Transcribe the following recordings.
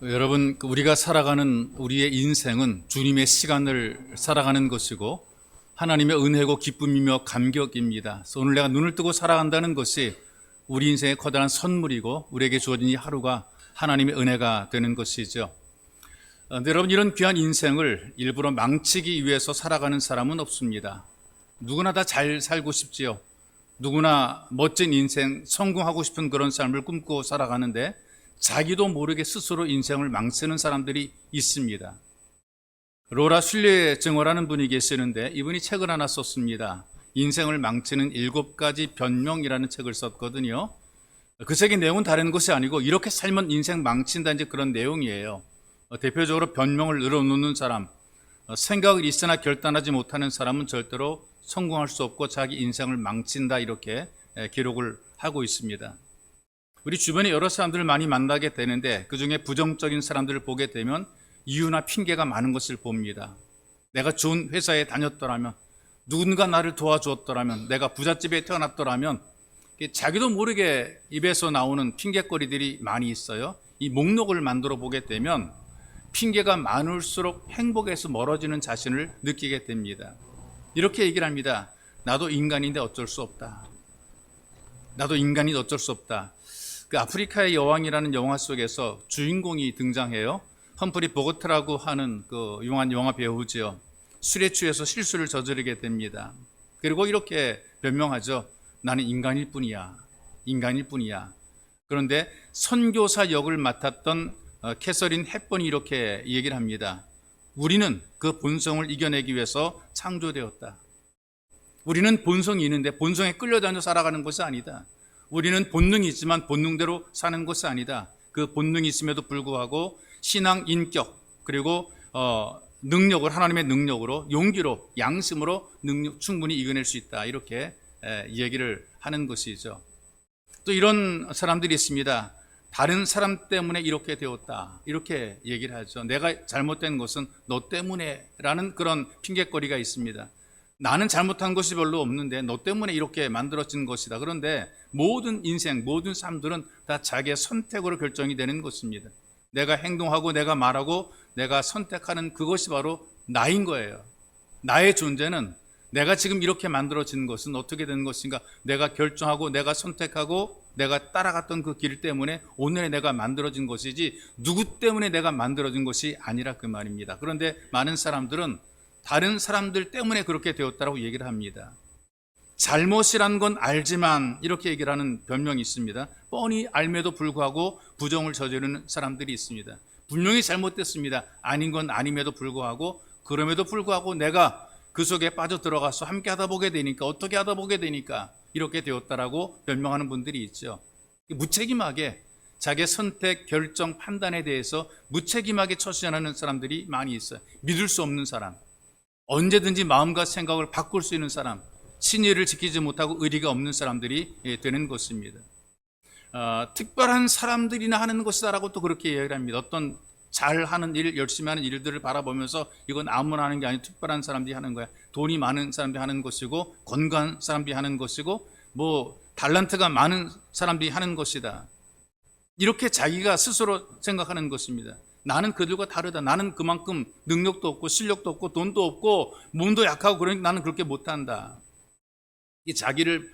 여러분, 우리가 살아가는 우리의 인생은 주님의 시간을 살아가는 것이고 하나님의 은혜고 기쁨이며 감격입니다. 그래서 오늘 내가 눈을 뜨고 살아간다는 것이 우리 인생의 커다란 선물이고 우리에게 주어진 이 하루가 하나님의 은혜가 되는 것이죠. 근데 여러분, 이런 귀한 인생을 일부러 망치기 위해서 살아가는 사람은 없습니다. 누구나 다 잘 살고 싶지요. 누구나 멋진 인생, 성공하고 싶은 그런 삶을 꿈꾸고 살아가는데 자기도 모르게 스스로 인생을 망치는 사람들이 있습니다. 로라 슐레 증오라는 분이 계시는데 이분이 책을 하나 썼습니다. 인생을 망치는 7가지 변명이라는 책을 썼거든요. 그 책의 내용은 다른 것이 아니고 이렇게 살면 인생 망친다, 이제 그런 내용이에요. 대표적으로 변명을 늘어놓는 사람, 생각을 있으나 결단하지 못하는 사람은 절대로 성공할 수 없고 자기 인생을 망친다, 이렇게 기록을 하고 있습니다. 우리 주변에 여러 사람들을 많이 만나게 되는데 그중에 부정적인 사람들을 보게 되면 이유나 핑계가 많은 것을 봅니다. 내가 좋은 회사에 다녔더라면, 누군가 나를 도와주었더라면, 내가 부잣집에 태어났더라면, 자기도 모르게 입에서 나오는 핑계거리들이 많이 있어요. 이 목록을 만들어 보게 되면 핑계가 많을수록 행복에서 멀어지는 자신을 느끼게 됩니다. 이렇게 얘기를 합니다. 나도 인간인데 어쩔 수 없다. 나도 인간인데 어쩔 수 없다. 그 아프리카의 여왕이라는 영화 속에서 주인공이 등장해요. 험프리 보거트라고 하는 그 유명한 영화 배우지요. 술에 취해서 실수를 저지르게 됩니다. 그리고 이렇게 변명하죠. 나는 인간일 뿐이야. 인간일 뿐이야. 그런데 선교사 역을 맡았던 캐서린 헵번이 이렇게 얘기를 합니다. 우리는 그 본성을 이겨내기 위해서 창조되었다. 우리는 본성이 있는데 본성에 끌려다녀 살아가는 것이 아니다. 우리는 본능이 있지만 본능대로 사는 것이 아니다. 그 본능이 있음에도 불구하고 신앙, 인격, 그리고 능력을, 하나님의 능력으로, 용기로, 양심으로 충분히 이겨낼 수 있다. 이렇게 얘기를 하는 것이죠. 또 이런 사람들이 있습니다. 다른 사람 때문에 이렇게 되었다, 이렇게 얘기를 하죠. 내가 잘못된 것은 너 때문에 라는 그런 핑계거리가 있습니다. 나는 잘못한 것이 별로 없는데 너 때문에 이렇게 만들어진 것이다. 그런데 모든 인생, 모든 삶들은 다 자기의 선택으로 결정이 되는 것입니다. 내가 행동하고 내가 말하고 내가 선택하는 그것이 바로 나인 거예요. 나의 존재는 내가 지금 이렇게 만들어진 것은 어떻게 된 것인가, 내가 결정하고 내가 선택하고 내가 따라갔던 그 길 때문에 오늘의 내가 만들어진 것이지 누구 때문에 내가 만들어진 것이 아니라 그 말입니다. 그런데 많은 사람들은 다른 사람들 때문에 그렇게 되었다고 얘기를 합니다. 잘못이란 건 알지만 이렇게 얘기를 하는 변명이 있습니다. 뻔히 알매도 불구하고 부정을 저지르는 사람들이 있습니다. 분명히 잘못됐습니다. 아닌 건 아님에도 불구하고, 그럼에도 불구하고 내가 그 속에 빠져들어가서 함께 하다 보게 되니까, 어떻게 하다 보게 되니까 이렇게 되었다라고 변명하는 분들이 있죠. 무책임하게 자기의 선택, 결정, 판단에 대해서 무책임하게 처신하는 사람들이 많이 있어요. 믿을 수 없는 사람, 언제든지 마음과 생각을 바꿀 수 있는 사람, 신의를 지키지 못하고 의리가 없는 사람들이 되는 것입니다. 특별한 사람들이나 하는 것이다라고 또 그렇게 이야기를 합니다. 어떤 잘하는 일, 열심히 하는 일들을 바라보면서 이건 아무나 하는 게 아니고 특별한 사람들이 하는 거야. 돈이 많은 사람들이 하는 것이고, 건강한 사람들이 하는 것이고, 뭐 달란트가 많은 사람들이 하는 것이다. 이렇게 자기가 스스로 생각하는 것입니다. 나는 그들과 다르다. 나는 그만큼 능력도 없고 실력도 없고 돈도 없고 몸도 약하고 그러니까 나는 그렇게 못한다. 이 자기를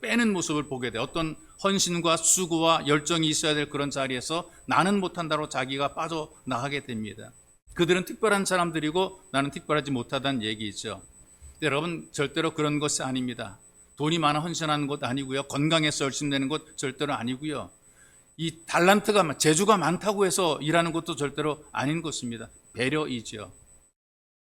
빼는 모습을 보게 돼. 어떤 헌신과 수고와 열정이 있어야 될 그런 자리에서 나는 못한다고 자기가 빠져나가게 됩니다. 그들은 특별한 사람들이고 나는 특별하지 못하다는 얘기죠. 여러분, 절대로 그런 것이 아닙니다. 돈이 많아 헌신하는 것 아니고요. 건강해서 열심히 내는 것 절대로 아니고요. 이 달란트가, 재주가 많다고 해서 일하는 것도 절대로 아닌 것입니다. 배려이죠.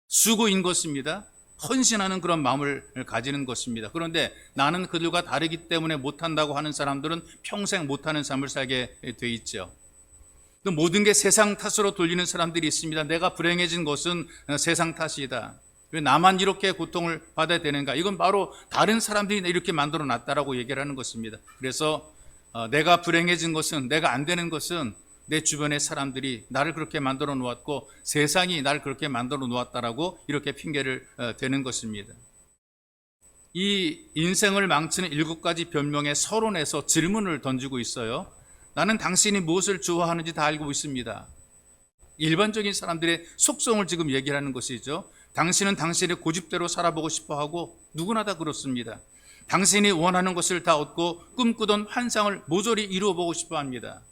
수고인 것입니다. 헌신하는 그런 마음을 가지는 것입니다. 그런데 나는 그들과 다르기 때문에 못한다고 하는 사람들은 평생 못하는 삶을 살게 돼 있죠. 또 모든 게 세상 탓으로 돌리는 사람들이 있습니다. 내가 불행해진 것은 세상 탓이다. 왜 나만 이렇게 고통을 받아야 되는가? 이건 바로 다른 사람들이 이렇게 만들어 놨다라고 얘기를 하는 것입니다. 그래서 내가 불행해진 것은, 내가 안 되는 것은 내 주변의 사람들이 나를 그렇게 만들어 놓았고 세상이 나를 그렇게 만들어 놓았다라고 이렇게 핑계를 대는 것입니다. 이 인생을 망치는 7가지 변명의 서론에서 질문을 던지고 있어요. 나는 당신이 무엇을 좋아하는지 다 알고 있습니다. 일반적인 사람들의 속성을 지금 얘기를 하는 것이죠. 당신은 당신의 고집대로 살아보고 싶어 하고 누구나 다 그렇습니다. 당신이 원하는 것을 다 얻고 꿈꾸던 환상을 모조리 이루어보고 싶어 합니다.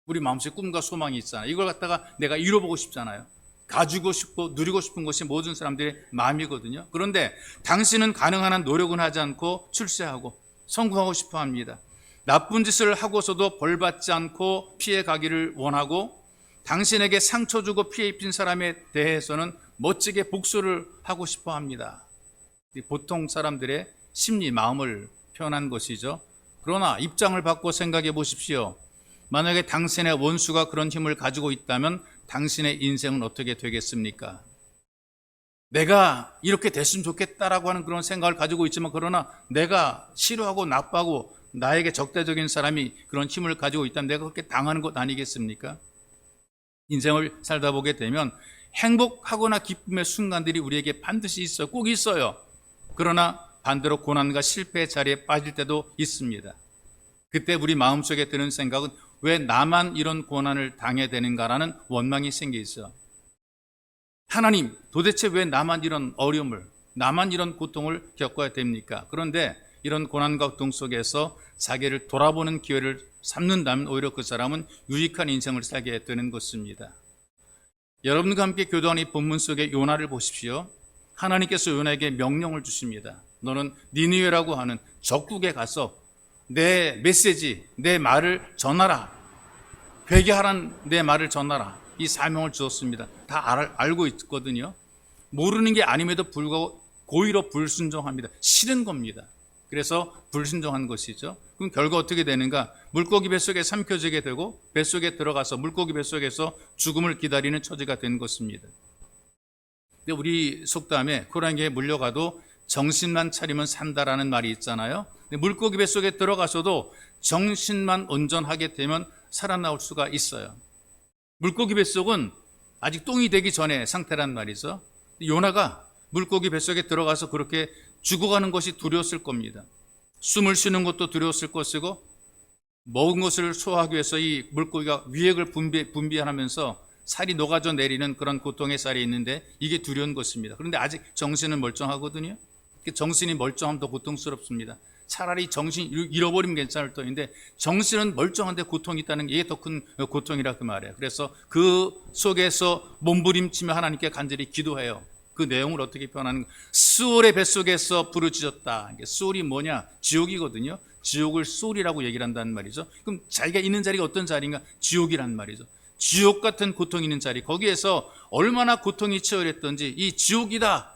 우리 마음속에 꿈과 소망이 있잖아요. 이걸 갖다가 내가 이루어보고 싶잖아요. 가지고 싶고 누리고 싶은 것이 모든 사람들의 마음이거든요. 그런데 당신은 가능한 한 노력은 하지 않고 출세하고 성공하고 싶어 합니다. 나쁜 짓을 하고서도 벌받지 않고 피해 가기를 원하고 당신에게 상처 주고 피해 입힌 사람에 대해서는 멋지게 복수를 하고 싶어 합니다. 보통 사람들의 심리, 마음을 표현한 것이죠. 그러나 입장을 바꿔 생각해 보십시오. 만약에 당신의 원수가 그런 힘을 가지고 있다면 당신의 인생은 어떻게 되겠습니까? 내가 이렇게 됐으면 좋겠다라고 하는 그런 생각을 가지고 있지만, 그러나 내가 싫어하고 나빠하고 나에게 적대적인 사람이 그런 힘을 가지고 있다면 내가 그렇게 당하는 것 아니겠습니까? 인생을 살다 보게 되면 행복하거나 기쁨의 순간들이 우리에게 반드시 있어요. 꼭 있어요. 그러나 반대로 고난과 실패의 자리에 빠질 때도 있습니다. 그때 우리 마음속에 드는 생각은 왜 나만 이런 고난을 당해야 되는가라는 원망이 생겨 있어요. 하나님, 도대체 왜 나만 이런 어려움을, 나만 이런 고통을 겪어야 됩니까? 그런데 이런 고난과 고통 속에서 자기를 돌아보는 기회를 삼는다면 오히려 그 사람은 유익한 인생을 살게 되는 것입니다. 여러분과 함께 교도한 이 본문 속의 요나를 보십시오. 하나님께서 요나에게 명령을 주십니다. 너는 니느웨라고 하는 적국에 가서 내 메시지, 내 말을 전하라. 회개하라는 내 말을 전하라. 이 사명을 주었습니다. 다 알고 있거든요. 모르는 게 아님에도 불구하고 고의로 불순종합니다. 싫은 겁니다. 그래서 불순종한 것이죠. 그럼 결과 어떻게 되는가? 물고기 뱃속에 삼켜지게 되고 뱃속에 들어가서 물고기 뱃속에서 죽음을 기다리는 처지가 된 것입니다. 근데 우리 속담에 호랑이에 물려가도 정신만 차리면 산다라는 말이 있잖아요. 근데 물고기 뱃속에 들어가서도 정신만 온전하게 되면 살아나올 수가 있어요. 물고기 뱃속은 아직 똥이 되기 전에 상태란 말이죠. 요나가 물고기 뱃속에 들어가서 그렇게 죽어가는 것이 두려웠을 겁니다. 숨을 쉬는 것도 두려웠을 것이고 먹은 것을 소화하기 위해서 이 물고기가 위액을 분비하면서 살이 녹아져 내리는 그런 고통의 쌀이 있는데 이게 두려운 것입니다. 그런데 아직 정신은 멀쩡하거든요. 정신이 멀쩡하면 더 고통스럽습니다. 차라리 정신 잃어버리면 괜찮을 터인데 정신은 멀쩡한데 고통이 있다는 게 이게 더 큰 고통이라 그 말이에요. 그래서 그 속에서 몸부림치며 하나님께 간절히 기도해요. 그 내용을 어떻게 표현하는가? 수올의 뱃속에서 부르짖었다. 수올이 뭐냐? 지옥이거든요. 지옥을 수올이라고 얘기를 한다는 말이죠. 그럼 자기가 있는 자리가 어떤 자리인가? 지옥이란 말이죠. 지옥 같은 고통이 있는 자리, 거기에서 얼마나 고통이 치열했던지 이 지옥이다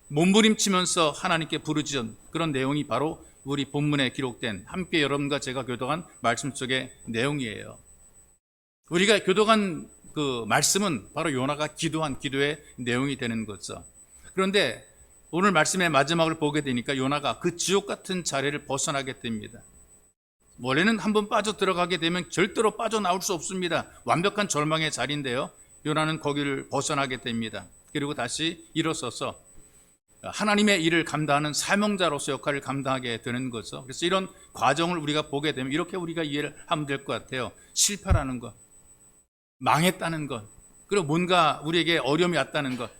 몸부림치면서 하나님께 부르짖은 그런 내용이 바로 우리 본문에 기록된 함께 여러분과 제가 교독한 말씀 속의 내용이에요. 우리가 교독한 그 말씀은 바로 요나가 기도한 기도의 내용이 되는 거죠. 그런데 오늘 말씀의 마지막을 보게 되니까 요나가 그 지옥 같은 자리를 벗어나게 됩니다. 원래는 한번 빠져 들어가게 되면 절대로 빠져나올 수 없습니다. 완벽한 절망의 자리인데요. 요나는 거기를 벗어나게 됩니다. 그리고 다시 일어서서 하나님의 일을 감당하는 사명자로서 역할을 감당하게 되는 거죠. 그래서 이런 과정을 우리가 보게 되면 이렇게 우리가 이해를 하면 될 것 같아요. 실패라는 것, 망했다는 것, 그리고 뭔가 우리에게 어려움이 왔다는 것,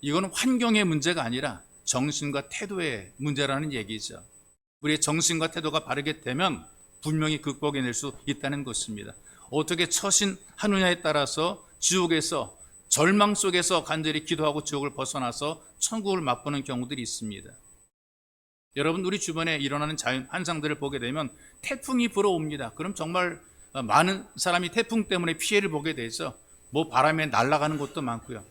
이거는 환경의 문제가 아니라 정신과 태도의 문제라는 얘기죠. 우리의 정신과 태도가 바르게 되면 분명히 극복해낼 수 있다는 것입니다. 어떻게 처신하느냐에 따라서 지옥에서 절망 속에서 간절히 기도하고 지옥을 벗어나서 천국을 맛보는 경우들이 있습니다. 여러분, 우리 주변에 일어나는 자연 현상들을 보게 되면 태풍이 불어옵니다. 그럼 정말 많은 사람이 태풍 때문에 피해를 보게 되죠. 뭐 바람에 날아가는 것도 많고요.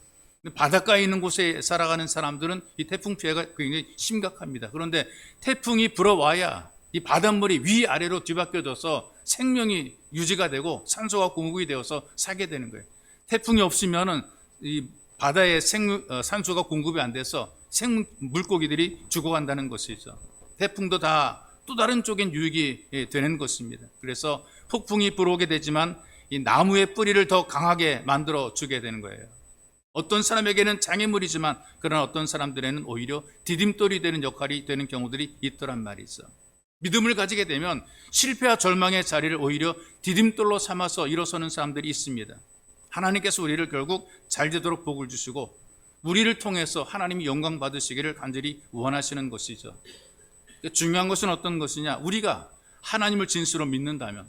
바닷가에 있는 곳에 살아가는 사람들은 이 태풍 피해가 굉장히 심각합니다. 그런데 태풍이 불어와야 이 바닷물이 위아래로 뒤바뀌어져서 생명이 유지가 되고 산소가 공급이 되어서 살게 되는 거예요. 태풍이 없으면은 이 바다에 산소가 공급이 안 돼서 물고기들이 죽어간다는 것이죠. 태풍도 다 또 다른 쪽엔 유익이 되는 것입니다. 그래서 폭풍이 불어오게 되지만 이 나무의 뿌리를 더 강하게 만들어 주게 되는 거예요. 어떤 사람에게는 장애물이지만 그러나 어떤 사람들에는 오히려 디딤돌이 되는 역할이 되는 경우들이 있더란 말이죠. 믿음을 가지게 되면 실패와 절망의 자리를 오히려 디딤돌로 삼아서 일어서는 사람들이 있습니다. 하나님께서 우리를 결국 잘 되도록 복을 주시고 우리를 통해서 하나님이 영광 받으시기를 간절히 원하시는 것이죠. 중요한 것은 어떤 것이냐? 우리가 하나님을 진수로 믿는다면,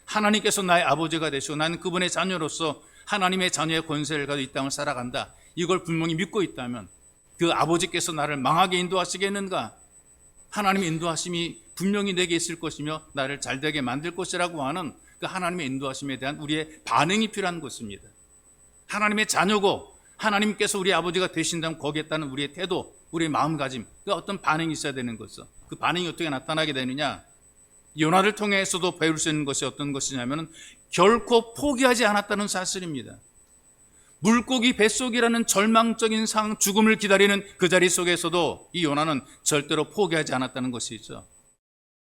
하나님께서 나의 아버지가 되시고 나는 그분의 자녀로서 하나님의 자녀의 권세를 가지고 이 땅을 살아간다, 이걸 분명히 믿고 있다면 그 아버지께서 나를 망하게 인도하시겠는가? 하나님의 인도하심이 분명히 내게 있을 것이며 나를 잘되게 만들 것이라고 하는 그 하나님의 인도하심에 대한 우리의 반응이 필요한 것입니다. 하나님의 자녀고 하나님께서 우리 아버지가 되신다면 거기에 따른 우리의 태도, 우리의 마음가짐, 그 어떤 반응이 있어야 되는 거죠. 그 반응이 어떻게 나타나게 되느냐? 요나를 통해서도 배울 수 있는 것이 어떤 것이냐면 결코 포기하지 않았다는 사실입니다. 물고기 뱃속이라는 절망적인 죽음을 기다리는 그 자리 속에서도 이 요나는 절대로 포기하지 않았다는 것이죠.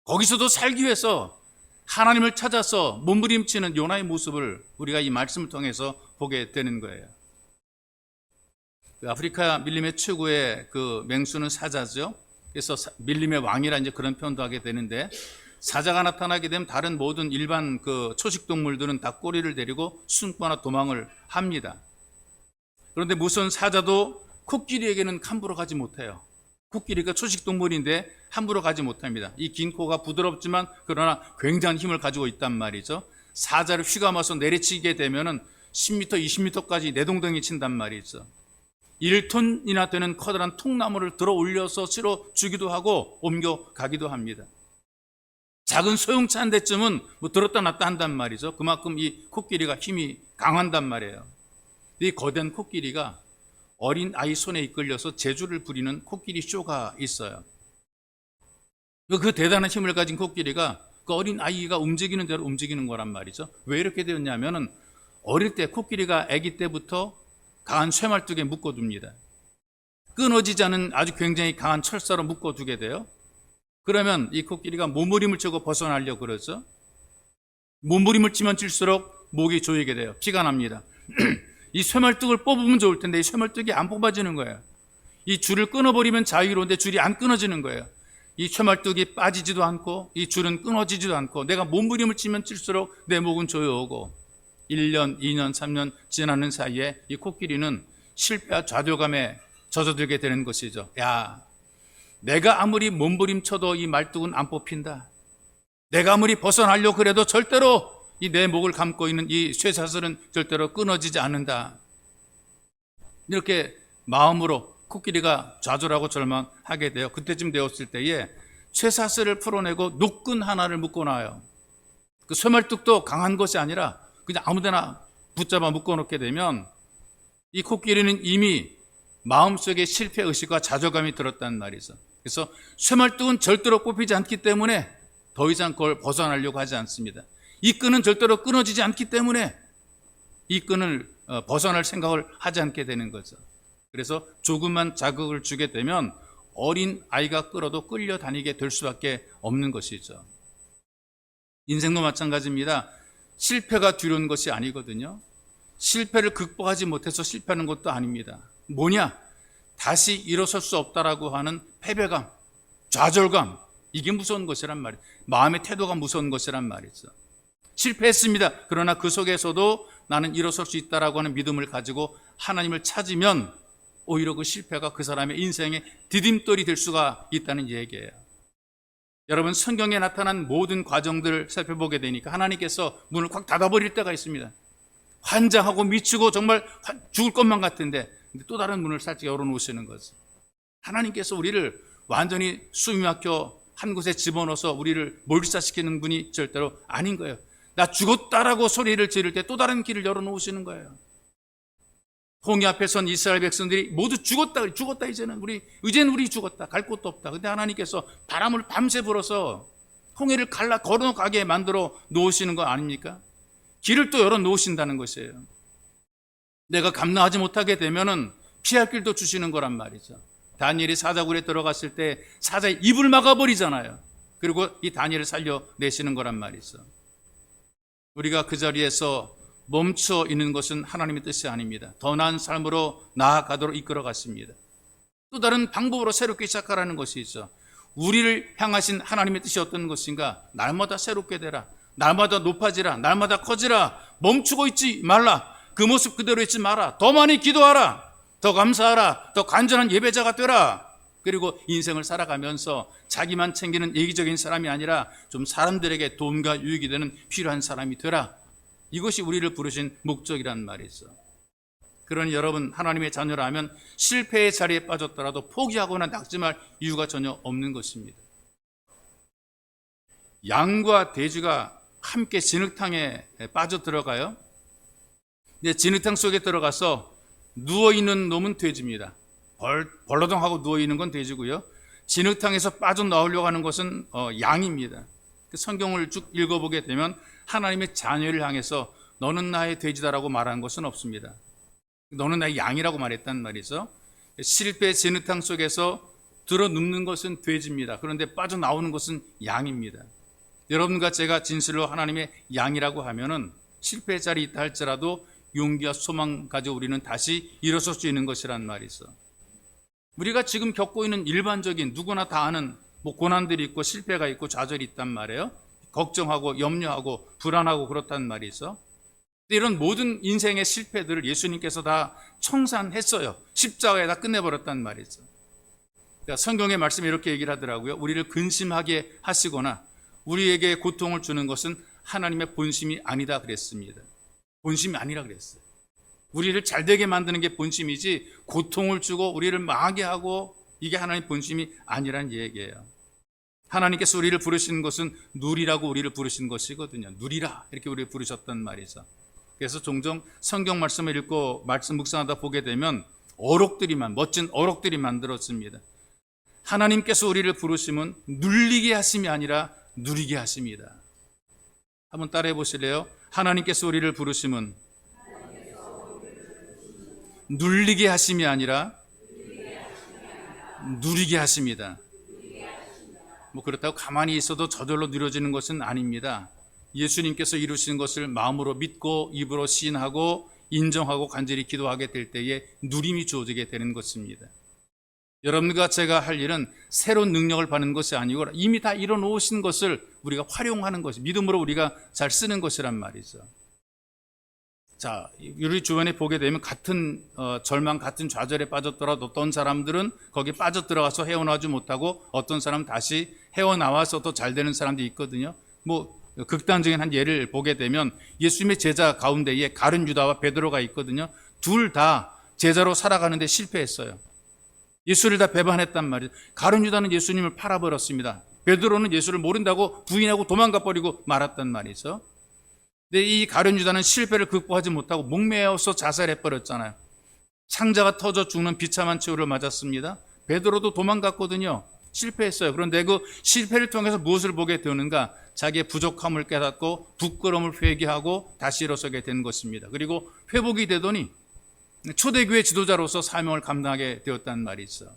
거기서도 살기 위해서 하나님을 찾아서 몸부림치는 요나의 모습을 우리가 이 말씀을 통해서 보게 되는 거예요. 아프리카 밀림의 최고의 그 맹수는 사자죠. 그래서 밀림의 왕이라 이제 그런 표현도 하게 되는데, 사자가 나타나게 되면 다른 모든 일반 그 초식 동물들은 다 꼬리를 내리고 숨거나 도망을 합니다. 그런데 무슨 사자도 코끼리에게는 함부로 가지 못해요. 코끼리가 초식 동물인데 함부로 가지 못합니다. 이 긴 코가 부드럽지만 그러나 굉장한 힘을 가지고 있단 말이죠. 사자를 휘감아서 내리치게 되면은 10m, 20m까지 내동댕이 친단 말이죠. 1톤이나 되는 커다란 통나무를 들어 올려서 실어 주기도 하고 옮겨 가기도 합니다. 작은 소형차 한 대쯤은 뭐 들었다 놨다 한단 말이죠. 그만큼 이 코끼리가 힘이 강한단 말이에요. 이 거대한 코끼리가 어린 아이 손에 이끌려서 제주를 부리는 코끼리 쇼가 있어요. 그 대단한 힘을 가진 코끼리가 그 어린 아이가 움직이는 대로 움직이는 거란 말이죠. 왜 이렇게 되었냐면은 어릴 때 코끼리가 아기 때부터 강한 쇠말뚝에 묶어둡니다. 끊어지지 않은 아주 굉장히 강한 철사로 묶어두게 돼요. 그러면 이 코끼리가 몸부림을 치고 벗어나려고 그러죠. 몸부림을 치면 칠수록 목이 조이게 돼요. 피가 납니다. 이 쇠말뚝을 뽑으면 좋을 텐데 이 쇠말뚝이 안 뽑아지는 거예요. 이 줄을 끊어버리면 자유로운데 줄이 안 끊어지는 거예요. 이 쇠말뚝이 빠지지도 않고 이 줄은 끊어지지도 않고 내가 몸부림을 치면 칠수록 내 목은 조여오고 1년, 2년, 3년 지나는 사이에 이 코끼리는 실패와 좌절감에 젖어들게 되는 것이죠. 야, 내가 아무리 몸부림쳐도 이 말뚝은 안 뽑힌다. 내가 아무리 벗어나려고 그래도 절대로 이 내 목을 감고 있는 이 쇠사슬은 절대로 끊어지지 않는다. 이렇게 마음으로 코끼리가 좌절하고 절망하게 돼요. 그때쯤 되었을 때에 쇠사슬을 풀어내고 노끈 하나를 묶어놔요. 그 쇠말뚝도 강한 것이 아니라 그냥 아무데나 붙잡아 묶어놓게 되면 이 코끼리는 이미 마음속에 실패의식과 좌절감이 들었다는 말이죠. 그래서 쇠말뚝은 절대로 뽑히지 않기 때문에 더 이상 그걸 벗어나려고 하지 않습니다. 이 끈은 절대로 끊어지지 않기 때문에 이 끈을 벗어날 생각을 하지 않게 되는 거죠. 그래서 조금만 자극을 주게 되면 어린 아이가 끌어도 끌려다니게 될 수밖에 없는 것이죠. 인생도 마찬가지입니다. 실패가 두려운 것이 아니거든요. 실패를 극복하지 못해서 실패하는 것도 아닙니다. 뭐냐? 다시 일어설 수 없다라고 하는 패배감, 좌절감, 이게 무서운 것이란 말이에요. 마음의 태도가 무서운 것이란 말이죠. 실패했습니다. 그러나 그 속에서도 나는 일어설 수 있다라고 하는 믿음을 가지고 하나님을 찾으면 오히려 그 실패가 그 사람의 인생의 디딤돌이 될 수가 있다는 얘기예요. 여러분, 성경에 나타난 모든 과정들을 살펴보게 되니까 하나님께서 문을 꽉 닫아버릴 때가 있습니다. 환장하고 미치고 정말 죽을 것만 같은데 또 다른 문을 살짝 열어놓으시는 거죠. 하나님께서 우리를 완전히 숨이 막혀 한 곳에 집어넣어서 우리를 몰살시키는 분이 절대로 아닌 거예요. 나 죽었다라고 소리를 지를 때 또 다른 길을 열어놓으시는 거예요. 홍해 앞에 선 이스라엘 백성들이 모두 죽었다 이제는 우리 죽었다, 갈 곳도 없다. 근데 하나님께서 바람을 밤새 불어서 홍해를 걸어가게 만들어 놓으시는 거 아닙니까? 길을 또 열어 놓으신다는 것이에요. 내가 감당하지 못하게 되면은 피할 길도 주시는 거란 말이죠. 다니엘이 사자굴에 들어갔을 때 사자의 입을 막아버리잖아요. 그리고 이 다니엘을 살려내시는 거란 말이죠. 우리가 그 자리에서 멈춰 있는 것은 하나님의 뜻이 아닙니다. 더 나은 삶으로 나아가도록 이끌어 갔습니다. 또 다른 방법으로 새롭게 시작하라는 것이 있어. 우리를 향하신 하나님의 뜻이 어떤 것인가? 날마다 새롭게 되라. 날마다 높아지라. 날마다 커지라. 멈추고 있지 말라. 그 모습 그대로 있지 마라. 더 많이 기도하라. 더 감사하라. 더 간절한 예배자가 되라. 그리고 인생을 살아가면서 자기만 챙기는 이기적인 사람이 아니라 좀 사람들에게 도움과 유익이 되는 필요한 사람이 되라. 이것이 우리를 부르신 목적이란 말이죠. 그러니 여러분, 하나님의 자녀라면 실패의 자리에 빠졌더라도 포기하거나 낙심할 이유가 전혀 없는 것입니다. 양과 돼지가 함께 진흙탕에 빠져들어가요. 근데 진흙탕 속에 들어가서 누워있는 놈은 돼지입니다. 벌러덩하고 누워있는 건 돼지고요. 진흙탕에서 빠져나오려고 하는 것은 양입니다. 성경을 쭉 읽어보게 되면 하나님의 자녀를 향해서 너는 나의 돼지다라고 말한 것은 없습니다. 너는 나의 양이라고 말했단 말이죠. 실패의 진흙탕 속에서 들어눕는 것은 돼지입니다. 그런데 빠져나오는 것은 양입니다. 여러분과 제가 진실로 하나님의 양이라고 하면은 실패의 자리에 있다 할지라도 용기와 소망 가지고 우리는 다시 일어설 수 있는 것이란 말이죠. 우리가 지금 겪고 있는 일반적인 누구나 다 아는 고난들이 있고 실패가 있고 좌절이 있단 말이에요. 걱정하고 염려하고 불안하고 그렇단 말이죠. 이런 모든 인생의 실패들을 예수님께서 다 청산했어요. 십자가에 다 끝내버렸단 말이죠. 그러니까 성경의 말씀이 이렇게 얘기를 하더라고요. 우리를 근심하게 하시거나 우리에게 고통을 주는 것은 하나님의 본심이 아니다 그랬습니다. 본심이 아니라 그랬어요. 우리를 잘되게 만드는 게 본심이지 고통을 주고 우리를 망하게 하고 이게 하나님의 본심이 아니란 얘기예요. 하나님께서 우리를 부르시는 것은 누리라고 우리를 부르신 것이거든요. 누리라 이렇게 우리를 부르셨단 말이죠. 그래서 종종 성경 말씀을 읽고 말씀 묵상하다 보게 되면 멋진 어록들이 만들어집니다. 하나님께서 우리를 부르심은 눌리게 하심이 아니라 누리게 하십니다. 한번 따라해 보실래요? 하나님께서 우리를 부르심은 눌리게 하심이 아니라 누리게 하십니다. 그렇다고 가만히 있어도 저절로 누려지는 것은 아닙니다. 예수님께서 이루신 것을 마음으로 믿고 입으로 시인하고 인정하고 간절히 기도하게 될 때에 누림이 주어지게 되는 것입니다. 여러분과 제가 할 일은 새로운 능력을 받는 것이 아니고 이미 다 이뤄놓으신 것을 우리가 활용하는 것이 믿음으로 우리가 잘 쓰는 것이란 말이죠. 자, 우리 주변에 보게 되면 같은 절망, 같은 좌절에 빠졌더라도 어떤 사람들은 거기에 빠져들어가서 헤어나오지 못하고 어떤 사람은 다시 헤어나와서 더 잘 되는 사람들이 있거든요. 극단적인 한 예를 보게 되면 예수님의 제자 가운데에 가룟 유다와 베드로가 있거든요. 둘 다 제자로 살아가는데 실패했어요. 예수를 다 배반했단 말이에요. 가룟 유다는 예수님을 팔아버렸습니다. 베드로는 예수를 모른다고 부인하고 도망가 버리고 말았단 말이죠. 근데 이 가룟 유다는 실패를 극복하지 못하고 목매어서 자살해버렸잖아요. 상자가 터져 죽는 비참한 최후를 맞았습니다. 베드로도 도망갔거든요. 실패했어요. 그런데 그 실패를 통해서 무엇을 보게 되는가? 자기의 부족함을 깨닫고 부끄러움을 회개하고 다시 일어서게 된 것입니다. 그리고 회복이 되더니 초대교회 지도자로서 사명을 감당하게 되었단 말이죠.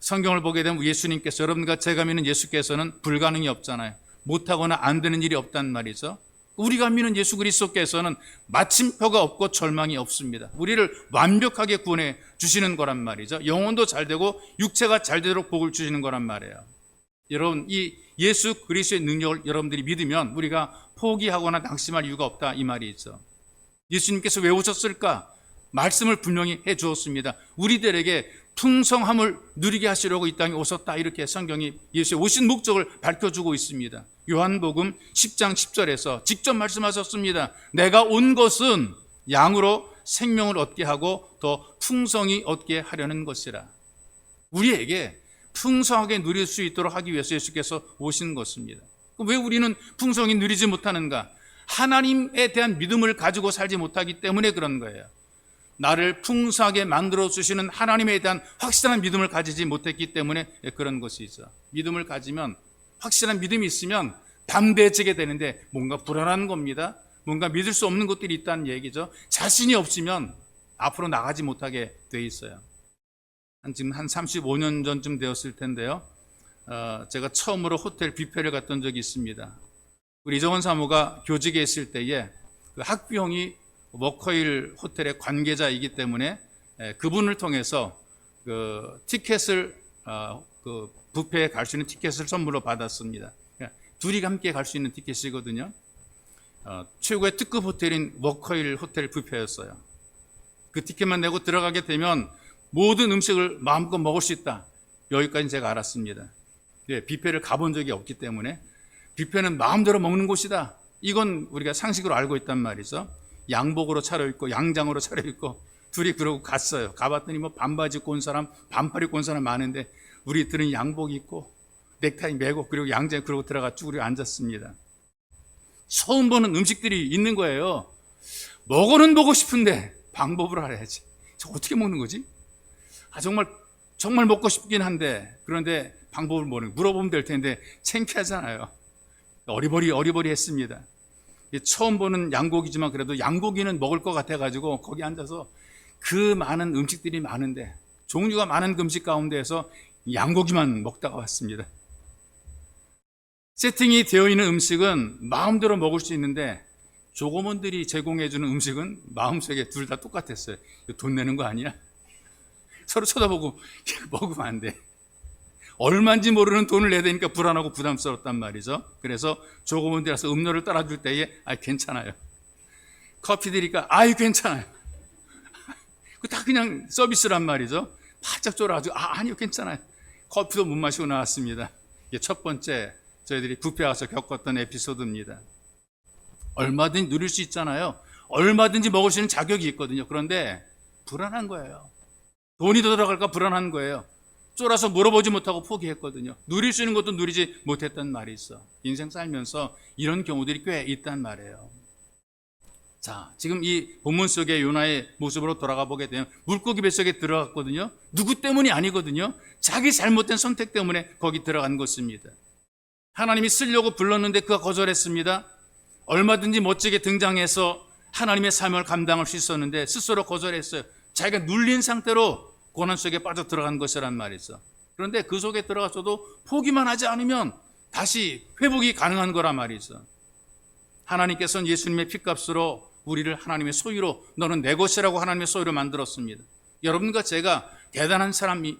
성경을 보게 되면 예수님께서, 여러분과 제가 믿는 예수께서는 불가능이 없잖아요. 못하거나 안 되는 일이 없단 말이죠. 우리가 믿는 예수 그리스도께서는 마침표가 없고 절망이 없습니다. 우리를 완벽하게 구원해 주시는 거란 말이죠. 영혼도 잘 되고 육체가 잘 되도록 복을 주시는 거란 말이에요. 여러분, 이 예수 그리스도의 능력을 여러분들이 믿으면 우리가 포기하거나 낙심할 이유가 없다 이 말이 있죠. 예수님께서 왜 오셨을까? 말씀을 분명히 해 주었습니다. 우리들에게 풍성함을 누리게 하시려고 이 땅에 오셨다. 이렇게 성경이 예수의 오신 목적을 밝혀주고 있습니다. 요한복음 10장 10절에서 직접 말씀하셨습니다. 내가 온 것은 양으로 생명을 얻게 하고 더 풍성히 얻게 하려는 것이라. 우리에게 풍성하게 누릴 수 있도록 하기 위해서 예수께서 오신 것입니다. 왜 우리는 풍성히 누리지 못하는가? 하나님에 대한 믿음을 가지고 살지 못하기 때문에 그런 거예요. 나를 풍성하게 만들어주시는 하나님에 대한 확실한 믿음을 가지지 못했기 때문에 그런 것이죠. 믿음을 가지면, 확실한 믿음이 있으면 담대해지게 되는데 뭔가 불안한 겁니다. 뭔가 믿을 수 없는 것들이 있다는 얘기죠. 자신이 없으면 앞으로 나가지 못하게 돼 있어요. 지금 한 35년 전쯤 되었을 텐데요. 제가 처음으로 호텔 뷔페를 갔던 적이 있습니다. 우리 이정원 사모가 교직에 있을 때에 그 학부형이 워커힐 호텔의 관계자이기 때문에 그분을 통해서 그 티켓을 그 뷔페에 갈 수 있는 티켓을 선물로 받았습니다. 둘이 함께 갈 수 있는 티켓이거든요. 최고의 특급 호텔인 워커힐 호텔 뷔페였어요. 그 티켓만 내고 들어가게 되면 모든 음식을 마음껏 먹을 수 있다. 여기까지 제가 알았습니다. 뷔페를 가본 적이 없기 때문에 뷔페는 마음대로 먹는 곳이다. 이건 우리가 상식으로 알고 있단 말이죠. 양복으로 차려입고 양장으로 차려입고 둘이 그러고 갔어요. 가봤더니 뭐 반바지 입고 온 사람, 반팔 입고 온 사람 많은데 우리들은 양복 입고 넥타이 매고 그리고 양장 그러고 들어가 쭈그려 앉았습니다. 처음 보는 음식들이 있는 거예요. 먹어는 보고 싶은데 방법을 알아야지. 저 어떻게 먹는 거지? 정말 먹고 싶긴 한데 그런데 방법을 모르는 물어보면 될 텐데 창피하잖아요. 어리버리했습니다. 처음 보는 양고기지만 그래도 양고기는 먹을 것 같아가지고 거기 앉아서 그 많은 음식들이 많은데 종류가 많은 음식 가운데에서 양고기만 먹다가 왔습니다. 세팅이 되어 있는 음식은 마음대로 먹을 수 있는데 조고몬들이 제공해주는 음식은 마음속에 둘 다 똑같았어요. 돈 내는 거 아니야? 서로 쳐다보고 먹으면 안 돼. 얼마인지 모르는 돈을 내야 되니까 불안하고 부담스럽단 말이죠. 그래서 조고몬들이라서 음료를 따라줄 때에 괜찮아요. 커피 드리니까 괜찮아요. 다 그냥 서비스란 말이죠. 바짝 쫄아가지고 아니요 괜찮아요. 커피도 못 마시고 나왔습니다. 이게 첫 번째 저희들이 뷔페 와서 겪었던 에피소드입니다. 얼마든지 누릴 수 있잖아요. 얼마든지 먹을 수 있는 자격이 있거든요. 그런데 불안한 거예요. 돈이 더 들어갈까 불안한 거예요. 쫄아서 물어보지 못하고 포기했거든요. 누릴 수 있는 것도 누리지 못했단 말이 있어. 인생 살면서 이런 경우들이 꽤 있단 말이에요. 자, 지금 이 본문 속의 요나의 모습으로 돌아가 보게 되면 물고기 뱃속에 들어갔거든요. 누구 때문이 아니거든요. 자기 잘못된 선택 때문에 거기 들어간 것입니다. 하나님이 쓰려고 불렀는데 그가 거절했습니다. 얼마든지 멋지게 등장해서 하나님의 사명을 감당할 수 있었는데 스스로 거절했어요. 자기가 눌린 상태로 고난 속에 빠져 들어간 것이란 말이죠. 그런데 그 속에 들어가서도 포기만 하지 않으면 다시 회복이 가능한 거란 말이죠. 하나님께서는 예수님의 피값으로 우리를 하나님의 소유로 너는 내 것이라고 하나님의 소유로 만들었습니다. 여러분과 제가 대단한 사람이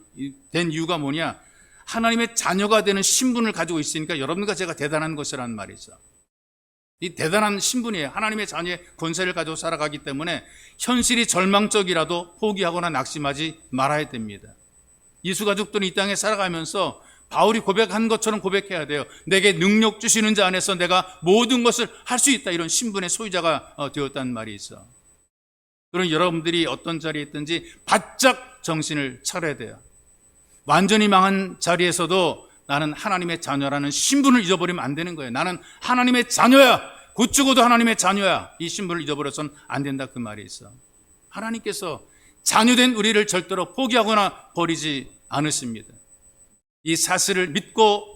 된 이유가 뭐냐? 하나님의 자녀가 되는 신분을 가지고 있으니까 여러분과 제가 대단한 것이란 말이죠. 이 대단한 신분이에요. 하나님의 자녀의 권세를 가지고 살아가기 때문에 현실이 절망적이라도 포기하거나 낙심하지 말아야 됩니다. 이수 가족들은 이 땅에 살아가면서 바울이 고백한 것처럼 고백해야 돼요. 내게 능력 주시는 자 안에서 내가 모든 것을 할 수 있다. 이런 신분의 소유자가 되었다는 말이 있어. 그럼 여러분들이 어떤 자리에 있든지 바짝 정신을 차려야 돼요. 완전히 망한 자리에서도 나는 하나님의 자녀라는 신분을 잊어버리면 안 되는 거예요. 나는 하나님의 자녀야. 곧 죽어도 하나님의 자녀야. 이 신분을 잊어버려서는 안 된다 그 말이 있어. 하나님께서 자녀된 우리를 절대로 포기하거나 버리지 않으십니다. 이 사실을 믿고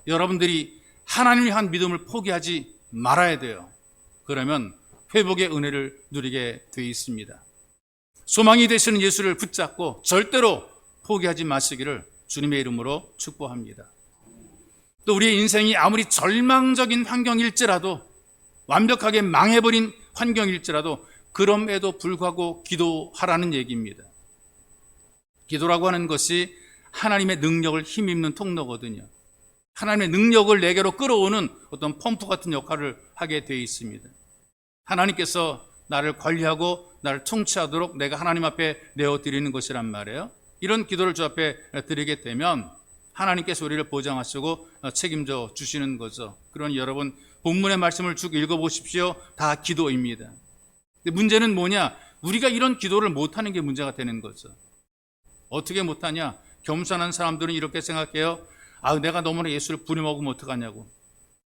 여러분들이 하나님을 향한 믿음을 포기하지 말아야 돼요. 그러면 회복의 은혜를 누리게 되어 있습니다. 소망이 되시는 예수를 붙잡고 절대로 포기하지 마시기를 주님의 이름으로 축복합니다. 또 우리의 인생이 아무리 절망적인 환경일지라도 완벽하게 망해버린 환경일지라도 그럼에도 불구하고 기도하라는 얘기입니다. 기도라고 하는 것이 하나님의 능력을 힘입는 통로거든요. 하나님의 능력을 내게로 끌어오는 어떤 펌프 같은 역할을 하게 되어 있습니다. 하나님께서 나를 관리하고 나를 통치하도록 내가 하나님 앞에 내어드리는 것이란 말이에요. 이런 기도를 주 앞에 드리게 되면 하나님께서 우리를 보장하시고 책임져 주시는 거죠. 그러니 여러분 본문의 말씀을 쭉 읽어보십시오. 다 기도입니다. 근데 문제는 뭐냐? 우리가 이런 기도를 못하는 게 문제가 되는 거죠. 어떻게 못하냐? 겸손한 사람들은 이렇게 생각해요. 내가 너무나 예수를 부려먹으면 어떡하냐고.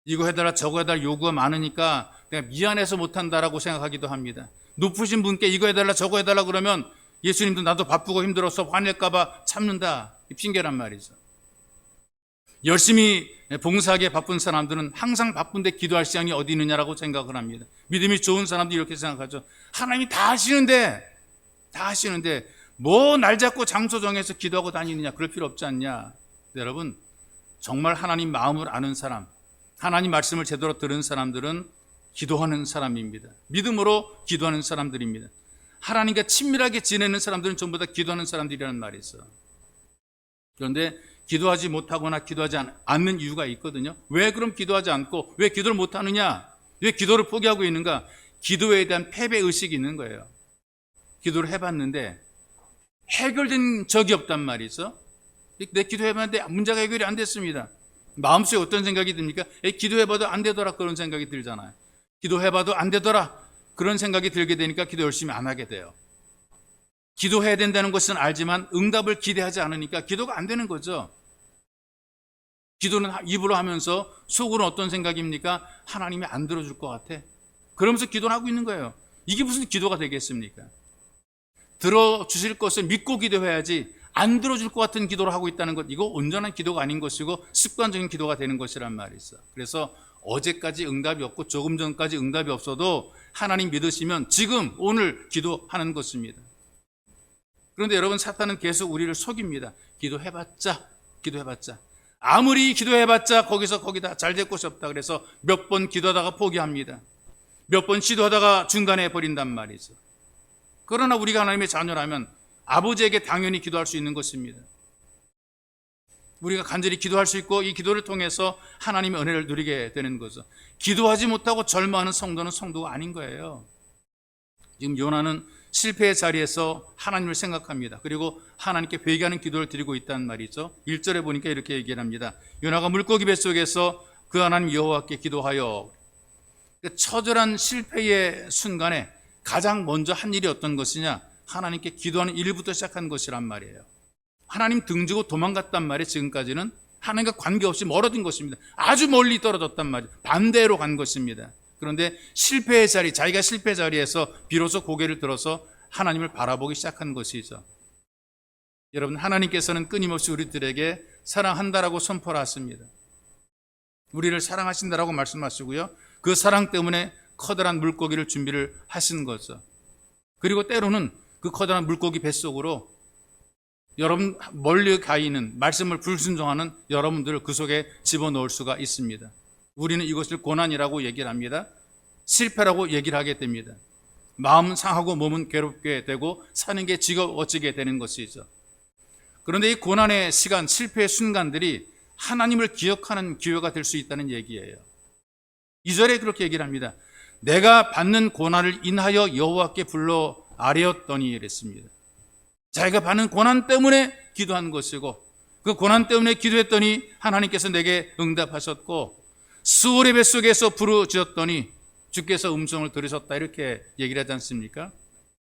이거 해달라 저거 해달라 요구가 많으니까 내가 미안해서 못한다라고 생각하기도 합니다. 높으신 분께 이거 해달라 저거 해달라 그러면 예수님도 나도 바쁘고 힘들어서 화낼까 봐 참는다. 이 핑계란 말이죠. 열심히 봉사하기에 바쁜 사람들은 항상 바쁜데 기도할 시간이 어디 있느냐라고 생각을 합니다. 믿음이 좋은 사람도 이렇게 생각하죠. 하나님이 다 하시는데 뭐 날 잡고 장소 정해서 기도하고 다니느냐. 그럴 필요 없지 않냐. 여러분 정말 하나님 마음을 아는 사람, 하나님 말씀을 제대로 들은 사람들은 기도하는 사람입니다. 믿음으로 기도하는 사람들입니다. 하나님과 친밀하게 지내는 사람들은 전부 다 기도하는 사람들이라는 말이 있어요. 그런데 기도하지 못하거나 기도하지 않는 이유가 있거든요. 왜 그럼 기도하지 않고 왜 기도를 못하느냐? 왜 기도를 포기하고 있는가? 기도에 대한 패배의식이 있는 거예요. 기도를 해봤는데 해결된 적이 없단 말이죠. 내 기도해봤는데 문제가 해결이 안 됐습니다. 마음속에 어떤 생각이 듭니까? 기도해봐도 안 되더라, 그런 생각이 들잖아요. 기도해봐도 안 되더라, 그런 생각이 들게 되니까 기도 열심히 안 하게 돼요. 기도해야 된다는 것은 알지만 응답을 기대하지 않으니까 기도가 안 되는 거죠. 기도는 입으로 하면서 속으로는 어떤 생각입니까? 하나님이 안 들어줄 것 같아. 그러면서 기도를 하고 있는 거예요. 이게 무슨 기도가 되겠습니까? 들어주실 것을 믿고 기도해야지 안 들어줄 것 같은 기도를 하고 있다는 것, 이거 온전한 기도가 아닌 것이고 습관적인 기도가 되는 것이란 말이 있어. 그래서 어제까지 응답이 없고 조금 전까지 응답이 없어도 하나님 믿으시면 지금 오늘 기도하는 것입니다. 그런데 여러분, 사탄은 계속 우리를 속입니다. 기도해봤자 아무리 기도해봤자 거기다 잘 될 것이 없다. 그래서 몇 번 기도하다가 포기합니다. 몇 번 시도하다가 중단해 버린단 말이죠. 그러나 우리가 하나님의 자녀라면 아버지에게 당연히 기도할 수 있는 것입니다. 우리가 간절히 기도할 수 있고 이 기도를 통해서 하나님의 은혜를 누리게 되는 거죠. 기도하지 못하고 절망하는 성도는 성도가 아닌 거예요. 지금 요나는 실패의 자리에서 하나님을 생각합니다. 그리고 하나님께 회개하는 기도를 드리고 있다는 말이죠. 1절에 보니까 이렇게 얘기를 합니다. 요나가 물고기 뱃속에서 그 하나님 여호와께 기도하여. 처절한 실패의 순간에 가장 먼저 한 일이 어떤 것이냐? 하나님께 기도하는 일부터 시작한 것이란 말이에요. 하나님 등지고 도망갔단 말이에요. 지금까지는 하나님과 관계없이 멀어진 것입니다. 아주 멀리 떨어졌단 말이에요. 반대로 간 것입니다. 그런데 실패의 자리, 자기가 실패 자리에서 비로소 고개를 들어서 하나님을 바라보기 시작한 것이죠. 여러분, 하나님께서는 끊임없이 우리들에게 사랑한다라고 선포를 하십니다. 우리를 사랑하신다라고 말씀하시고요. 그 사랑 때문에 커다란 물고기를 준비를 하신 거죠. 그리고 때로는 그 커다란 물고기 뱃속으로 여러분 멀리 가 있는 말씀을 불순종하는 여러분들을 그 속에 집어넣을 수가 있습니다. 우리는 이것을 고난이라고 얘기를 합니다. 실패라고 얘기를 하게 됩니다. 마음은 상하고 몸은 괴롭게 되고 사는 게 지겨워지게 되는 것이죠. 그런데 이 고난의 시간, 실패의 순간들이 하나님을 기억하는 기회가 될 수 있다는 얘기예요. 2절에 그렇게 얘기를 합니다. 내가 받는 고난을 인하여 여호와께 불러 아뢰었더니 이랬습니다. 자기가 받는 고난 때문에 기도한 것이고 그 고난 때문에 기도했더니 하나님께서 내게 응답하셨고 수월의 뱃속에서 부르짖었더니 주께서 음성을 들으셨다, 이렇게 얘기를 하지 않습니까?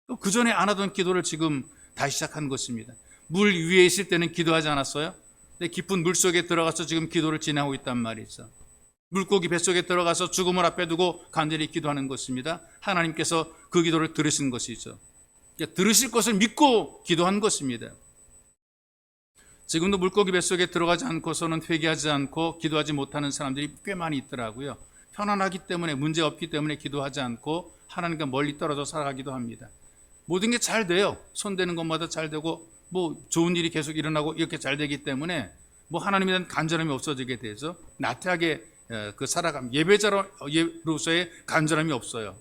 또 그 전에 안 하던 기도를 지금 다시 시작한 것입니다. 물 위에 있을 때는 기도하지 않았어요? 근데 깊은 물 속에 들어가서 지금 기도를 진행하고 있단 말이죠. 물고기 뱃속에 들어가서 죽음을 앞에 두고 간절히 기도하는 것입니다. 하나님께서 그 기도를 들으신 것이죠. 들으실 것을 믿고 기도한 것입니다. 지금도 물고기 뱃속에 들어가지 않고서는 회개하지 않고 기도하지 못하는 사람들이 꽤 많이 있더라고요. 편안하기 때문에, 문제 없기 때문에 기도하지 않고 하나님과 멀리 떨어져 살아가기도 합니다. 모든 게 잘 돼요. 손대는 것마다 잘 되고 뭐 좋은 일이 계속 일어나고 이렇게 잘 되기 때문에 뭐 하나님에 대한 간절함이 없어지게 되죠. 나태하게 살아가면 예배자로서의 간절함이 없어요.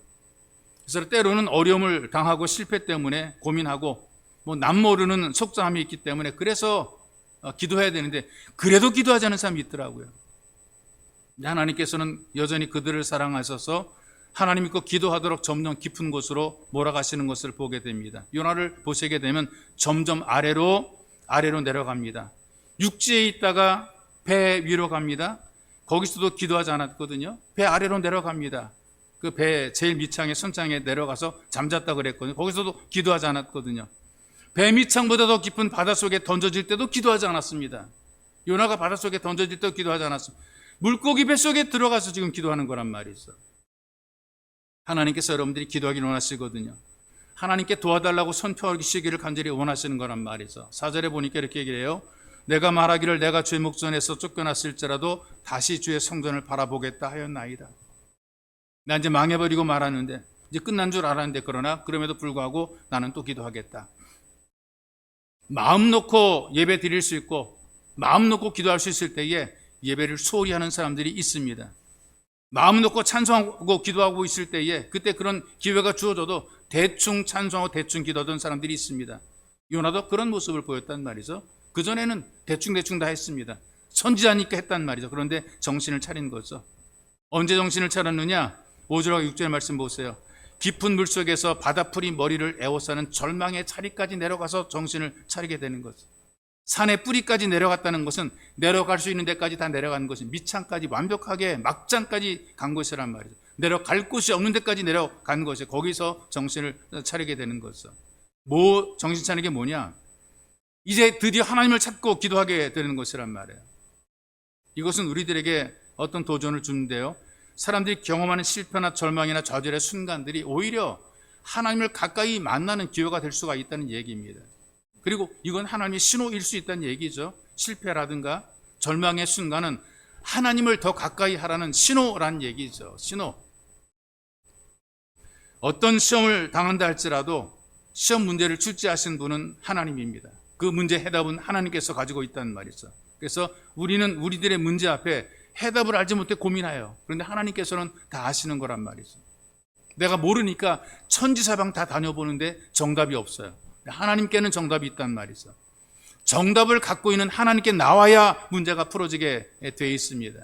그래서 때로는 어려움을 당하고 실패 때문에 고민하고 뭐 남 모르는 속상함이 있기 때문에 그래서 기도해야 되는데 그래도 기도하지 않는 사람이 있더라고요. 하나님께서는 여전히 그들을 사랑하셔서 하나님 믿고 기도하도록 점점 깊은 곳으로 몰아가시는 것을 보게 됩니다. 요나를 보시게 되면 점점 아래로 내려갑니다. 육지에 있다가 배 위로 갑니다. 거기서도 기도하지 않았거든요. 배 아래로 내려갑니다. 그 배 제일 밑창에 선창에 내려가서 잠잤다 그랬거든요. 거기서도 기도하지 않았거든요. 배 밑창보다 더 깊은 바닷속에 던져질 때도 기도하지 않았습니다. 요나가 바닷속에 던져질 때도 기도하지 않았습니다. 물고기 뱃속에 들어가서 지금 기도하는 거란 말이죠. 하나님께서 여러분들이 기도하기를 원하시거든요. 하나님께 도와달라고 선포하시기를 간절히 원하시는 거란 말이죠. 4절에 보니까 이렇게 얘기를 해요. 내가 말하기를 내가 주의 목전에서 쫓겨났을지라도 다시 주의 성전을 바라보겠다 하였나이다. 나 이제 망해버리고 말았는데, 이제 끝난 줄 알았는데, 그러나 그럼에도 불구하고 나는 또 기도하겠다. 마음 놓고 예배 드릴 수 있고 마음 놓고 기도할 수 있을 때에 예배를 소홀히 하는 사람들이 있습니다. 마음 놓고 찬송하고 기도하고 있을 때에 그때 그런 기회가 주어져도 대충 찬송하고 대충 기도하던 사람들이 있습니다. 요나도 그런 모습을 보였단 말이죠. 그전에는 대충 다 했습니다. 선지자니까 했단 말이죠. 그런데 정신을 차린 거죠. 언제 정신을 차렸느냐? 5절과 6절 말씀 보세요. 깊은 물속에서 바다풀이 머리를 에워싸는 절망의 자리까지 내려가서 정신을 차리게 되는 것. 산의 뿌리까지 내려갔다는 것은 내려갈 수 있는 데까지 다 내려간 것이 밑창까지 완벽하게 막장까지 간 것이란 말이죠. 내려갈 곳이 없는 데까지 내려간 것이 거기서 정신을 차리게 되는 것이죠. 정신 차리는 게 뭐냐? 이제 드디어 하나님을 찾고 기도하게 되는 것이란 말이에요. 이것은 우리들에게 어떤 도전을 주는데요. 사람들이 경험하는 실패나 절망이나 좌절의 순간들이 오히려 하나님을 가까이 만나는 기회가 될 수가 있다는 얘기입니다. 그리고 이건 하나님의 신호일 수 있다는 얘기죠. 실패라든가 절망의 순간은 하나님을 더 가까이 하라는 신호라는 얘기죠. 신호. 어떤 시험을 당한다 할지라도 시험 문제를 출제하신 분은 하나님입니다. 그 문제 해답은 하나님께서 가지고 있다는 말이죠. 그래서 우리는 우리들의 문제 앞에 해답을 알지 못해 고민해요. 그런데 하나님께서는 다 아시는 거란 말이죠. 내가 모르니까 천지사방 다 다녀보는데 정답이 없어요. 하나님께는 정답이 있단 말이죠. 정답을 갖고 있는 하나님께 나와야 문제가 풀어지게 되어 있습니다.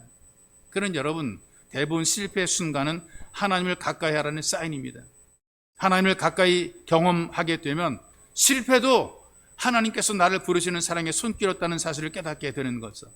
그런 여러분, 대부분 실패의 순간은 하나님을 가까이 하라는 사인입니다. 하나님을 가까이 경험하게 되면 실패도 하나님께서 나를 부르시는 사랑에 손길었다는 사실을 깨닫게 되는 거죠.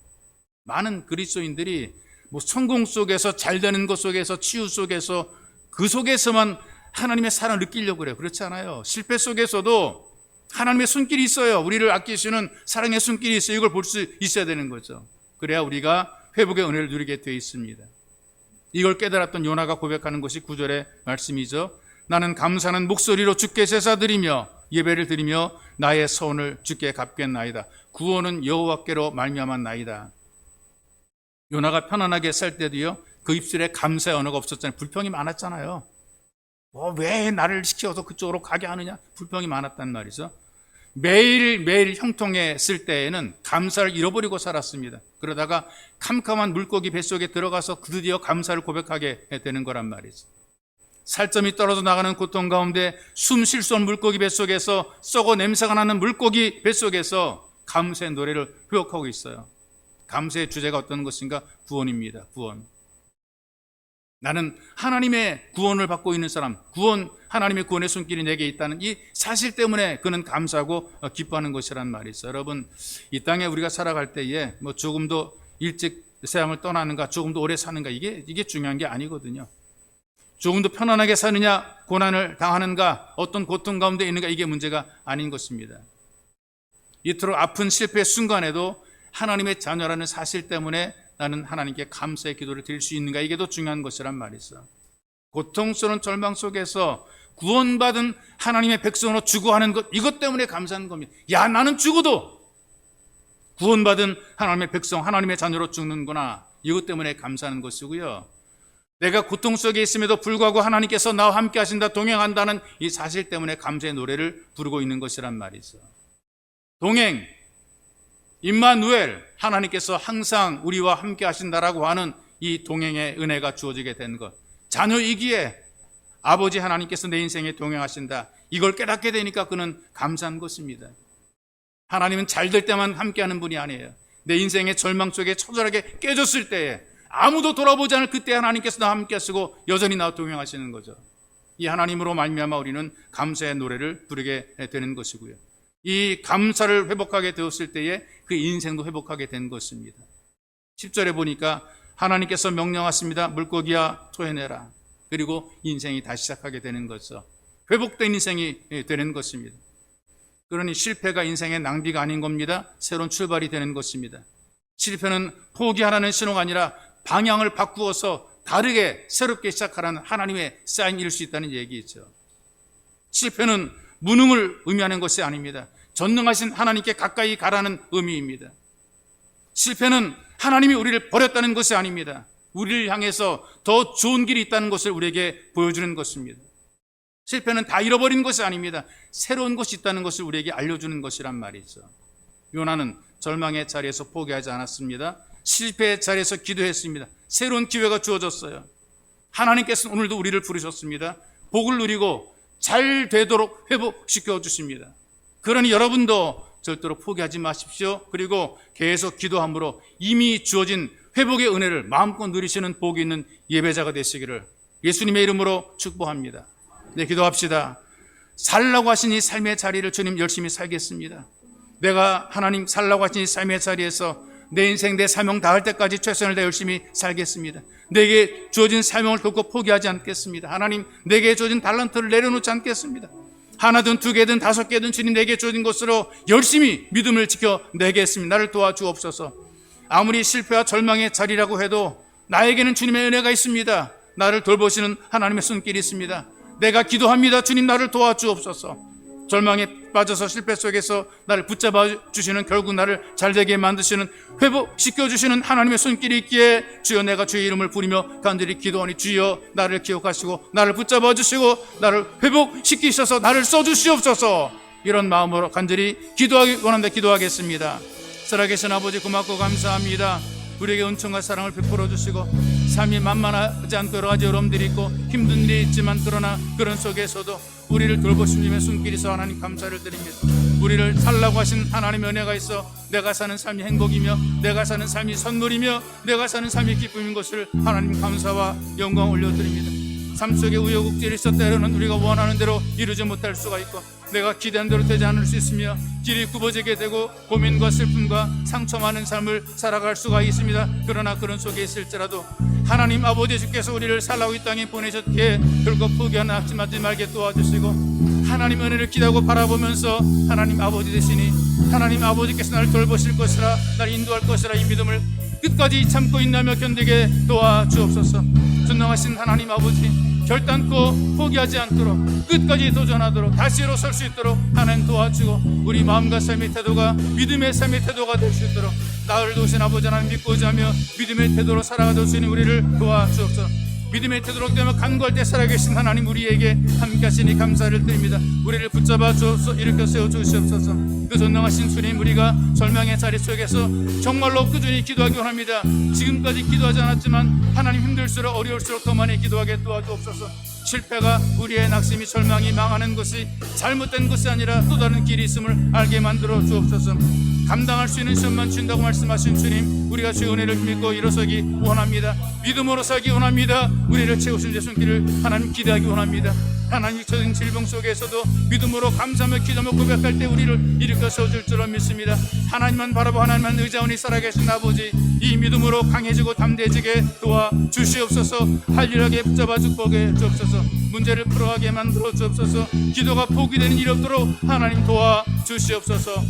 많은 그리스도인들이 성공 속에서 잘 되는 것 속에서 치유 속에서 그 속에서만 하나님의 사랑을 느끼려고 그래요. 그렇지 않아요. 실패 속에서도 하나님의 손길이 있어요. 우리를 아끼시는 사랑의 손길이 있어요. 이걸 볼 수 있어야 되는 거죠. 그래야 우리가 회복의 은혜를 누리게 되어 있습니다. 이걸 깨달았던 요나가 고백하는 것이 9절의 말씀이죠. 나는 감사하는 목소리로 주께 제사드리며 예배를 드리며 나의 소원을 주께 갚겠나이다. 구원은 여호와께로 말미암았나이다. 요나가 편안하게 살 때도요, 그 입술에 감사의 언어가 없었잖아요. 불평이 많았잖아요. 왜 나를 시켜서 그쪽으로 가게 하느냐? 불평이 많았단 말이죠. 매일매일 형통했을 때에는 감사를 잃어버리고 살았습니다. 그러다가 캄캄한 물고기 뱃속에 들어가서 드디어 감사를 고백하게 되는 거란 말이죠. 살점이 떨어져 나가는 고통 가운데 숨 쉴 수 없는 물고기 뱃속에서 썩어 냄새가 나는 물고기 뱃속에서 감사의 노래를 회복하고 있어요. 감사의 주제가 어떤 것인가? 구원입니다. 구원. 나는 하나님의 구원을 받고 있는 사람, 하나님의 구원의 손길이 내게 있다는 이 사실 때문에 그는 감사하고 기뻐하는 것이란 말이죠. 여러분, 이 땅에 우리가 살아갈 때에 조금 더 일찍 세상을 떠나는가, 조금 더 오래 사는가, 이게 중요한 게 아니거든요. 조금 더 편안하게 사느냐, 고난을 당하는가, 어떤 고통 가운데 있는가, 이게 문제가 아닌 것입니다. 이토록 아픈 실패의 순간에도 하나님의 자녀라는 사실 때문에 나는 하나님께 감사의 기도를 드릴 수 있는가, 이게 더 중요한 것이란 말이죠. 고통스러운 절망 속에서 구원받은 하나님의 백성으로 죽어가는 것, 이것 때문에 감사하는 겁니다. 야, 나는 죽어도 구원받은 하나님의 백성, 하나님의 자녀로 죽는구나, 이것 때문에 감사하는 것이고요. 내가 고통 속에 있음에도 불구하고 하나님께서 나와 함께 하신다, 동행한다는 이 사실 때문에 감사의 노래를 부르고 있는 것이란 말이죠. 동행, 임마누엘, 하나님께서 항상 우리와 함께 하신다라고 하는 이 동행의 은혜가 주어지게 된 것, 자녀이기에 아버지 하나님께서 내 인생에 동행하신다, 이걸 깨닫게 되니까 그는 감사한 것입니다. 하나님은 잘 될 때만 함께하는 분이 아니에요. 내 인생의 절망 속에 처절하게 깨졌을 때에 아무도 돌아보지 않을 그때 하나님께서 나와 함께 하시고 여전히 나와 동행하시는 거죠. 이 하나님으로 말미암아 우리는 감사의 노래를 부르게 되는 것이고요. 이 감사를 회복하게 되었을 때에 그 인생도 회복하게 된 것입니다. 10절에 보니까 하나님께서 명령하십니다. 물고기야 토해내라. 그리고 인생이 다시 시작하게 되는 거죠. 회복된 인생이 되는 것입니다. 그러니 실패가 인생의 낭비가 아닌 겁니다. 새로운 출발이 되는 것입니다. 실패는 포기하라는 신호가 아니라 방향을 바꾸어서 다르게 새롭게 시작하라는 하나님의 사인일 수 있다는 얘기죠. 실패는 무능을 의미하는 것이 아닙니다. 전능하신 하나님께 가까이 가라는 의미입니다. 실패는 하나님이 우리를 버렸다는 것이 아닙니다. 우리를 향해서 더 좋은 길이 있다는 것을 우리에게 보여주는 것입니다. 실패는 다 잃어버린 것이 아닙니다. 새로운 것이 있다는 것을 우리에게 알려주는 것이란 말이죠. 요나는 절망의 자리에서 포기하지 않았습니다. 실패의 자리에서 기도했습니다. 새로운 기회가 주어졌어요. 하나님께서는 오늘도 우리를 부르셨습니다. 복을 누리고 잘 되도록 회복시켜 주십니다. 그러니 여러분도 절대로 포기하지 마십시오. 그리고 계속 기도함으로 이미 주어진 회복의 은혜를 마음껏 누리시는 복이 있는 예배자가 되시기를 예수님의 이름으로 축복합니다. 네, 기도합시다. 살라고 하신 이 삶의 자리를 주님 열심히 살겠습니다. 내가 하나님 살라고 하신 이 삶의 자리에서 내 인생 내 사명 다할 때까지 최선을 다해 열심히 살겠습니다. 내게 주어진 사명을 결코 포기하지 않겠습니다. 하나님, 내게 주어진 달란트를 내려놓지 않겠습니다. 하나든 두 개든 다섯 개든 주님 내게 주어진 것으로 열심히 믿음을 지켜내겠습니다. 나를 도와주옵소서. 아무리 실패와 절망의 자리라고 해도 나에게는 주님의 은혜가 있습니다. 나를 돌보시는 하나님의 손길이 있습니다. 내가 기도합니다. 주님, 나를 도와주옵소서. 절망에 빠져서 실패 속에서 나를 붙잡아 주시는, 결국 나를 잘되게 만드시는, 회복시켜 주시는 하나님의 손길이 있기에 주여, 내가 주의 이름을 부리며 간절히 기도하니 주여, 나를 기억하시고 나를 붙잡아 주시고 나를 회복시키셔서 나를 써주시옵소서. 이런 마음으로 간절히 기도하기 원한다. 기도하겠습니다. 살아계신 아버지, 고맙고 감사합니다. 우리에게 은총과 사랑을 베풀어 주시고 삶이 만만하지 않고 여러 가지 어려움들이 있고 힘든 일이 있지만, 그러나 그런 속에서도 우리를 돌보신 주님의 손길이 있어 하나님 감사를 드립니다. 우리를 살라고 하신 하나님의 은혜가 있어 내가 사는 삶이 행복이며 내가 사는 삶이 선물이며 내가 사는 삶이 기쁨인 것을 하나님 감사와 영광 올려드립니다. 삶 속에 우여곡절이 있어 때로는 우리가 원하는 대로 이루지 못할 수가 있고 내가 기대한 대로 되지 않을 수 있으며 길이 굽어지게 되고 고민과 슬픔과 상처 많은 삶을 살아갈 수가 있습니다. 그러나 그런 속에 있을지라도 하나님 아버지, 주께서 우리를 살라고 이 땅에 보내셨기에 결코 포기하지 말게 도와주시고 하나님 은혜를 기대하고 바라보면서 하나님 아버지 되시니 하나님 아버지께서 나를 돌보실 것이라, 나를 인도할 것이라 이 믿음을 끝까지 참고 인내하며 견디게 도와주옵소서. 전능하신 하나님 아버지, 결단코 포기하지 않도록 끝까지 도전하도록 다시 일어설 수 있도록 하나님 도와주고 우리 마음과 삶의 태도가 믿음의 삶의 태도가 될 수 있도록 나를 도우신 아버지 하나님 믿고자 하며 믿음의 태도로 살아갈 수 있는 우리를 도와주옵소서. 믿음의 태도로 되면 간구할 때 살아계신 하나님 우리에게 함께 하시니 감사를 드립니다. 우리를 붙잡아 주옵소서. 일으켜 세워주시옵소서. 그 전능하신 주님, 우리가 절망의 자리 속에서 정말로 꾸준히 기도하기 원합니다. 지금까지 기도하지 않았지만 하나님 힘들수록 어려울수록 더 많이 기도하게 도와주옵소서. 실패가 우리의 낙심이 절망이 망하는 것이 잘못된 것이 아니라 또 다른 길이 있음을 알게 만들어 주옵소서. 감당할 수 있는 시험만 주신다고 말씀하신 주님, 우리가 주의 은혜를 믿고 일어서기 원합니다. 믿음으로 살기 원합니다. 우리를 채우신 제 손길을 하나님 기대하기 원합니다. 하나님 처진 질병 속에서도 믿음으로 감사하며 기도하며 고백할 때 우리를 일으켜 세워줄 줄 믿습니다. 하나님만 바라보고 하나님만 의지하오니 살아계신 아버지, 이 믿음으로 강해지고 담대해지게 도와주시옵소서. 할일하게 붙잡아 축복해 주옵소서. 문제를 풀어가게 만들어 주옵소서. 기도가 포기되는 일이 없도록 하나님 도와주시옵소서.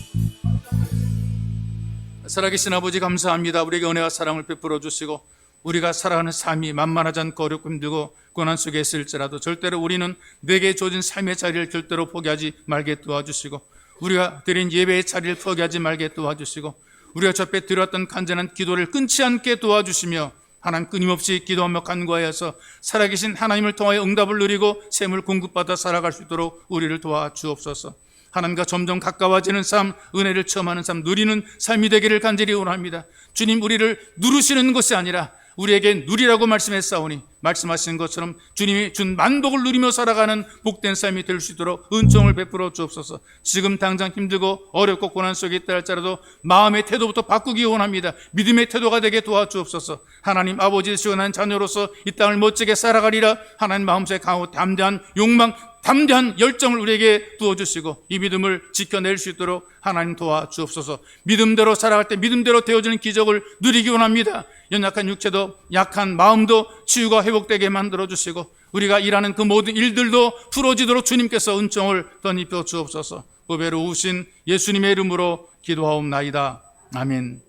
살아계신 아버지 감사합니다. 우리에게 은혜와 사랑을 베풀어 주시고 우리가 살아가는 삶이 만만하지 않고 어렵고 힘들고 고난 속에 있을지라도 절대로 우리는 내게 주어진 삶의 자리를 절대로 포기하지 말게 도와주시고 우리가 드린 예배의 자리를 포기하지 말게 도와주시고 우리가 접해 드렸던 간절한 기도를 끊지 않게 도와주시며 하나님 끊임없이 기도하며 간구하여서 살아계신 하나님을 통하여 응답을 누리고 샘을 공급받아 살아갈 수 있도록 우리를 도와주옵소서. 하나님과 점점 가까워지는 삶, 은혜를 체험하는 삶, 누리는 삶이 되기를 간절히 원합니다. 주님, 우리를 누르시는 것이 아니라 우리에게 누리라고 말씀했사오니 말씀하신 것처럼 주님이 준 만복을 누리며 살아가는 복된 삶이 될 수 있도록 은총을 베풀어 주옵소서. 지금 당장 힘들고 어렵고 고난 속에 있다 할지라도 마음의 태도부터 바꾸기 원합니다. 믿음의 태도가 되게 도와주옵소서. 하나님 아버지 되시고 난 자녀로서 이 땅을 멋지게 살아가리라. 하나님 마음속에 강하고 담대한 욕망, 담대한 열정을 우리에게 부어주시고 이 믿음을 지켜낼 수 있도록 하나님 도와주옵소서. 믿음대로 살아갈 때 믿음대로 되어지는 기적을 누리기 원합니다. 연약한 육체도 약한 마음도 치유가 회복되게 만들어주시고 우리가 일하는 그 모든 일들도 풀어지도록 주님께서 은총을 덧입혀 주옵소서. 보배로 우신 예수님의 이름으로 기도하옵나이다. 아멘.